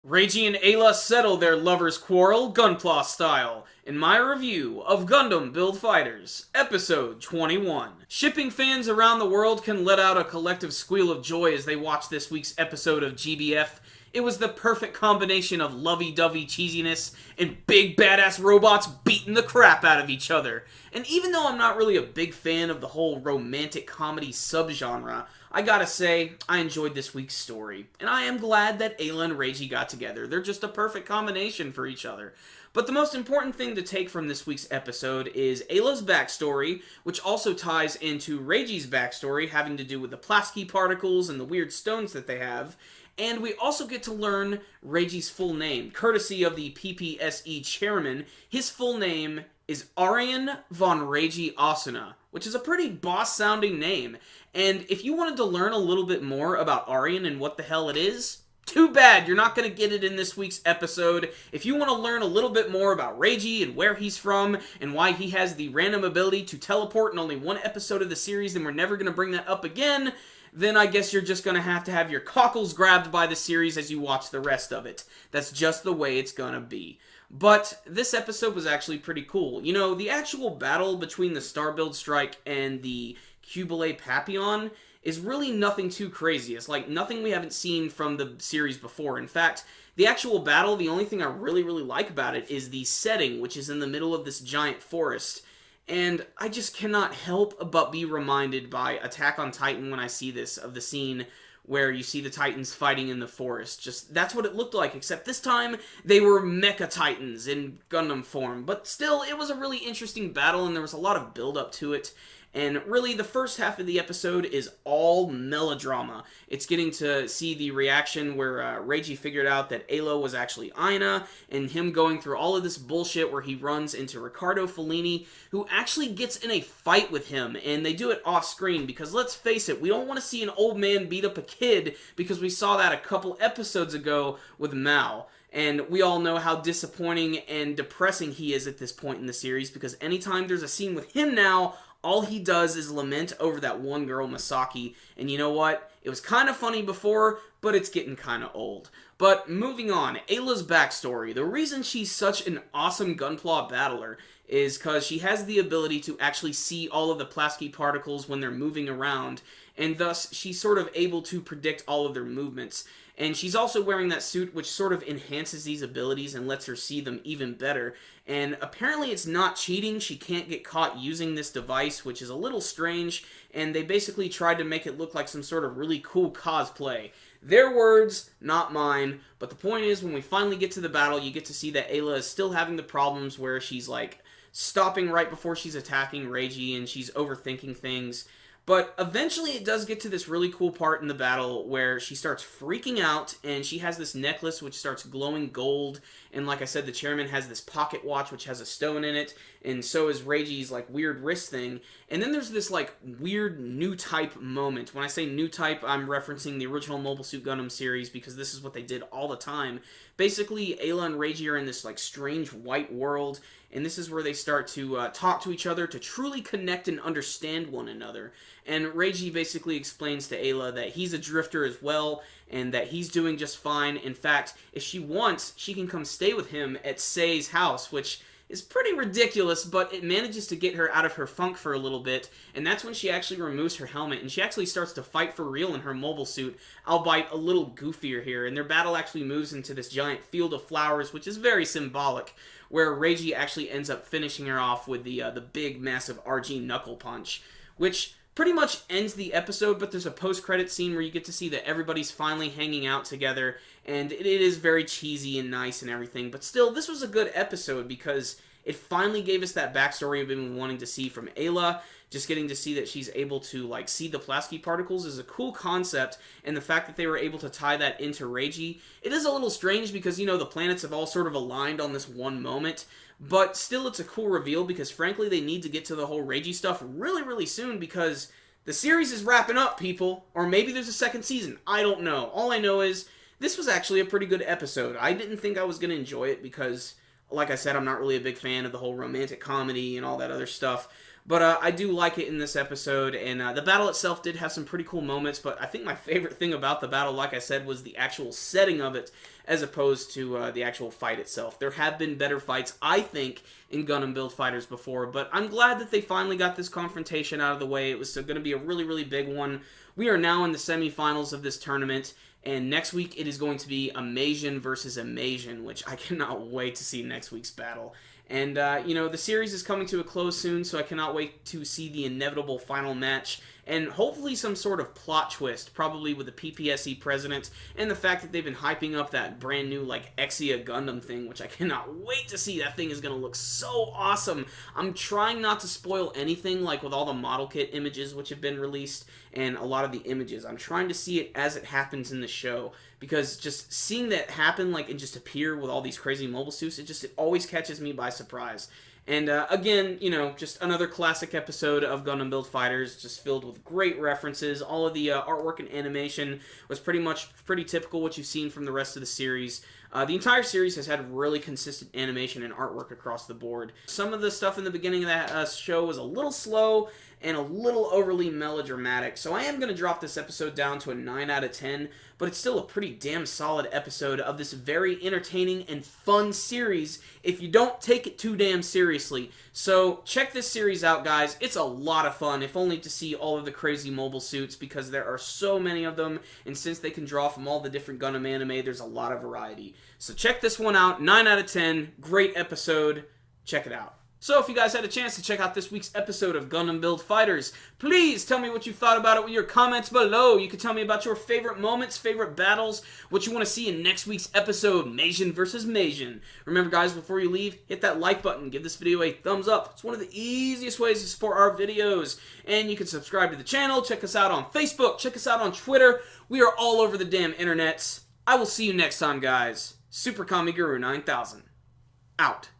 Reiji and Aila settle their lovers' quarrel Gunpla style in my review of Gundam Build Fighters, Episode 21. Shipping fans around the world can let out a collective squeal of joy as they watch this week's episode of GBF. It was the perfect combination of lovey-dovey cheesiness and big badass robots beating the crap out of each other. And even though I'm not really a big fan of the whole romantic comedy subgenre, I gotta say, I enjoyed this week's story. And I am glad that Aila and Reiji got together. They're just a perfect combination for each other. But the most important thing to take from this week's episode is Aila's backstory, which also ties into Reiji's backstory, having to do with the Plasky particles and the weird stones that they have. And we also get to learn Reiji's full name, courtesy of the PPSE chairman. His full name is Aryan von Reiji Asuna, which is a pretty boss-sounding name. And if you wanted to learn a little bit more about Aryan and what the hell it is, too bad, you're not going to get it in this week's episode. If you want to learn a little bit more about Reiji and where he's from, and why he has the random ability to teleport in only one episode of the series, and we're never going to bring that up again, then I guess you're just going to have your cockles grabbed by the series as you watch the rest of it. That's just the way it's going to be. But this episode was actually pretty cool. You know, the actual battle between the Starbuild Strike and the Cubile Papillon is really nothing too crazy. It's like nothing we haven't seen from the series before. In fact, the actual battle, the only thing I really like about it is the setting, which is in the middle of this giant forest. And I just cannot help but be reminded by Attack on Titan when I see this, of the scene where you see the Titans fighting in the forest. Just, that's what it looked like, except this time they were Mecha Titans in Gundam form. But still, it was a really interesting battle, and there was a lot of build-up to it. And really, the first half of the episode is all melodrama. It's getting to see the reaction where Reiji figured out that Aila was actually Aina, and him going through all of this bullshit where he runs into Riccardo Fellini, who actually gets in a fight with him, and they do it off-screen, because let's face it, we don't want to see an old man beat up a kid, because we saw that a couple episodes ago with Mao. And we all know how disappointing and depressing he is at this point in the series, because anytime there's a scene with him now, all he does is lament over that one girl, Masaki. And you know what? It was kind of funny before, but it's getting kind of old. But moving on, Aila's backstory. The reason she's such an awesome Gunpla battler is because she has the ability to actually see all of the Plasky particles when they're moving around, and thus she's sort of able to predict all of their movements. And she's also wearing that suit which sort of enhances these abilities and lets her see them even better. And apparently it's not cheating. She can't get caught using this device, which is a little strange. And they basically tried to make it look like some sort of really cool cosplay. Their words, not mine. But the point is, when we finally get to the battle, you get to see that Aila is still having the problems where she's like stopping right before she's attacking Reiji and she's overthinking things. But eventually it does get to this really cool part in the battle where she starts freaking out, and she has this necklace which starts glowing gold, and like I said, the chairman has this pocket watch which has a stone in it, and so is Reiji's like weird wrist thing. And then there's this like weird Newtype moment. When I say Newtype, I'm referencing the original Mobile Suit Gundam series, because this is what they did all the time. Basically, Aila and Reiji are in this like strange white world, and this is where they start to talk to each other to truly connect and understand one another. And Reiji basically explains to Aila that he's a drifter as well, and that he's doing just fine. In fact, if she wants, she can come stay with him at Sei's house, which is pretty ridiculous, but it manages to get her out of her funk for a little bit, and that's when she actually removes her helmet, and she actually starts to fight for real in her mobile suit, albeit a little goofier here, and their battle actually moves into this giant field of flowers, which is very symbolic, where Reiji actually ends up finishing her off with the big, massive RG knuckle punch, which pretty much ends the episode. But there's a post-credit scene where you get to see that everybody's finally hanging out together, and it is very cheesy and nice and everything. But still, this was a good episode because it finally gave us that backstory we've been wanting to see from Aila. Just getting to see that she's able to like see the Plasky particles is a cool concept, and the fact that they were able to tie that into Reiji, it is a little strange because, you know, the planets have all sort of aligned on this one moment. But still, it's a cool reveal because, frankly, they need to get to the whole Reiji stuff really soon, because the series is wrapping up, people. Or maybe there's a second season. I don't know. All I know is this was actually a pretty good episode. I didn't think I was going to enjoy it because Like I said, I'm not really a big fan of the whole romantic comedy and all that other stuff. But I do like it in this episode, and the battle itself did have some pretty cool moments, but I think my favorite thing about the battle, like I said, was the actual setting of it, as opposed to the actual fight itself. There have been better fights, I think, in Gundam Build Fighters before, but I'm glad that they finally got this confrontation out of the way. It was going to be a really, really big one. We are now in the semifinals of this tournament, and next week it is going to be Amazing versus Amazing, which I cannot wait to see next week's battle. And, the series is coming to a close soon, so I cannot wait to see the inevitable final match, and hopefully some sort of plot twist, probably with the PPSE president, and the fact that they've been hyping up that brand new, Exia Gundam thing, which I cannot wait to see. That thing is going to look so awesome. I'm trying not to spoil anything, with all the model kit images which have been released, and a lot of the images. I'm trying to see it as it happens in the show, because just seeing that happen, and just appear with all these crazy mobile suits, it always catches me by surprise. And again, just another classic episode of Gundam Build Fighters, just filled with great references. All of the artwork and animation was pretty typical what you've seen from the rest of the series. The entire series has had really consistent animation and artwork across the board. Some of the stuff in the beginning of that show was a little slow and a little overly melodramatic, so I am going to drop this episode down to a 9 out of 10, but it's still a pretty damn solid episode of this very entertaining and fun series if you don't take it too damn seriously. So check this series out, guys. It's a lot of fun, if only to see all of the crazy mobile suits, because there are so many of them, and since they can draw from all the different Gundam anime, there's a lot of variety. So check this one out. 9 out of 10. Great episode. Check it out. So if you guys had a chance to check out this week's episode of Gundam Build Fighters, please tell me what you thought about it with your comments below. You can tell me about your favorite moments, favorite battles, what you want to see in next week's episode, Meijin vs. Meijin. Remember, guys, before you leave, hit that like button. Give this video a thumbs up. It's one of the easiest ways to support our videos. And you can subscribe to the channel. Check us out on Facebook. Check us out on Twitter. We are all over the damn internets. I will see you next time, guys. Super Kami Guru 9000. Out.